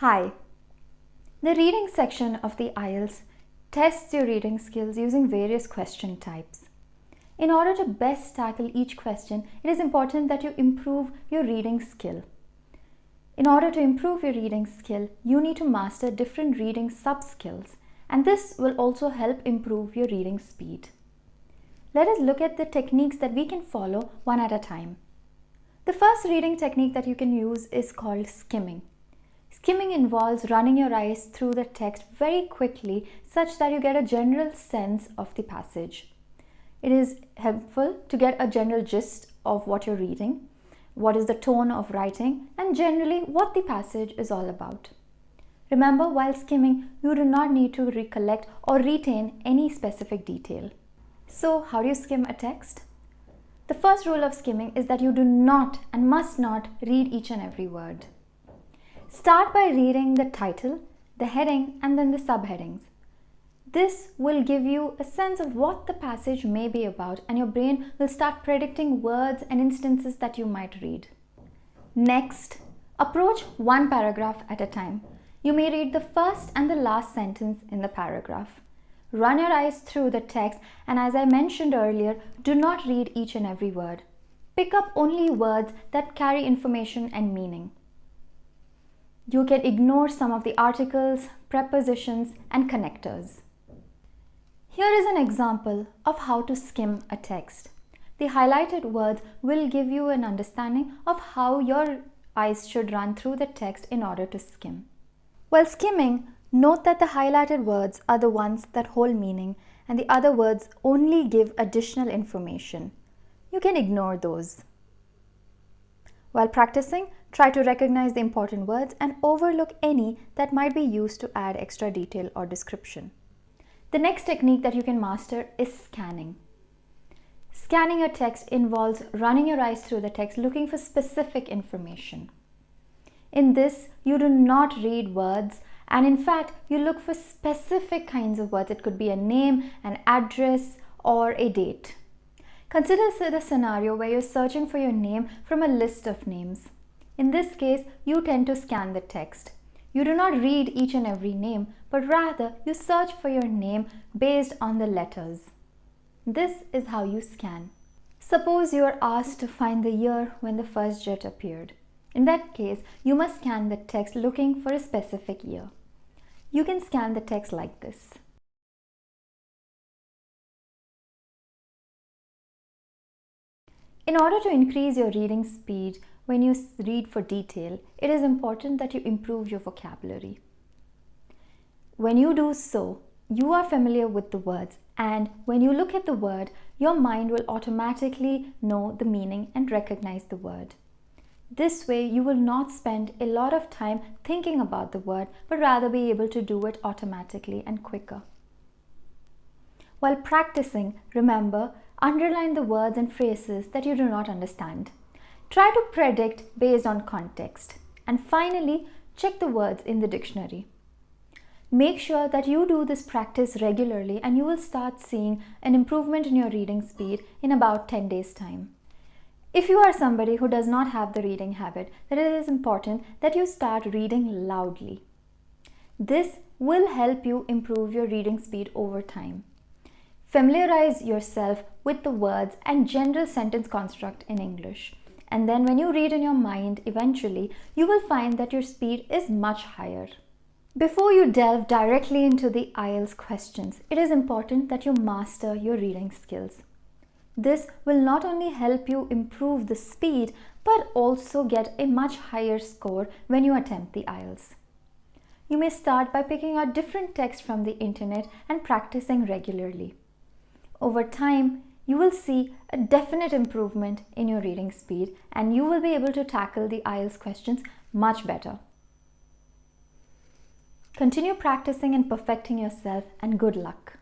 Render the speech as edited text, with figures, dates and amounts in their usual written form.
Hi. The reading section of the IELTS tests your reading skills using various question types. In order to best tackle each question, it is important that you improve your reading skill. In order to improve your reading skill, you need to master different reading sub-skills, and this will also help improve your reading speed. Let us look at the techniques that we can follow one at a time. The first reading technique that you can use is called skimming. Skimming involves running your eyes through the text very quickly such that you get a general sense of the passage. It is helpful to get a general gist of what you're reading, what is the tone of writing, and generally what the passage is all about. Remember, while skimming, you do not need to recollect or retain any specific detail. So, how do you skim a text? The first rule of skimming is that you do not and must not read each and every word. Start by reading the title, the heading, and then the subheadings. This will give you a sense of what the passage may be about, and your brain will start predicting words and instances that you might read. Next, approach one paragraph at a time. You may read the first and the last sentence in the paragraph. Run your eyes through the text, and as I mentioned earlier, do not read each and every word. Pick up only words that carry information and meaning. You can ignore some of the articles, prepositions, and connectors. Here is an example of how to skim a text. The highlighted words will give you an understanding of how your eyes should run through the text in order to skim. While skimming, note that the highlighted words are the ones that hold meaning, and the other words only give additional information. You can ignore those. While practicing, try to recognize the important words and overlook any that might be used to add extra detail or description. The next technique that you can master is scanning. Scanning a text involves running your eyes through the text looking for specific information. In this, you do not read words, and in fact, you look for specific kinds of words. It could be a name, an address, or a date. Consider the scenario where you're searching for your name from a list of names. In this case, you tend to scan the text. You do not read each and every name, but rather you search for your name based on the letters. This is how you scan. Suppose you are asked to find the year when the first jet appeared. In that case, you must scan the text looking for a specific year. You can scan the text like this. In order to increase your reading speed when you read for detail, it is important that you improve your vocabulary. When you do so, you are familiar with the words, and when you look at the word, your mind will automatically know the meaning and recognize the word. This way, you will not spend a lot of time thinking about the word, but rather be able to do it automatically and quicker. While practicing, remember, underline the words and phrases that you do not understand. Try to predict based on context. And finally, check the words in the dictionary. Make sure that you do this practice regularly, and you will start seeing an improvement in your reading speed in about 10 days' time. If you are somebody who does not have the reading habit, then it is important that you start reading loudly. This will help you improve your reading speed over time. Familiarize yourself with the words and general sentence construct in English. And then when you read in your mind, eventually, you will find that your speed is much higher. Before you delve directly into the IELTS questions, it is important that you master your reading skills. This will not only help you improve the speed, but also get a much higher score when you attempt the IELTS. You may start by picking out different text from the internet and practicing regularly. Over time, you will see a definite improvement in your reading speed, and you will be able to tackle the IELTS questions much better. Continue practicing and perfecting yourself, and good luck.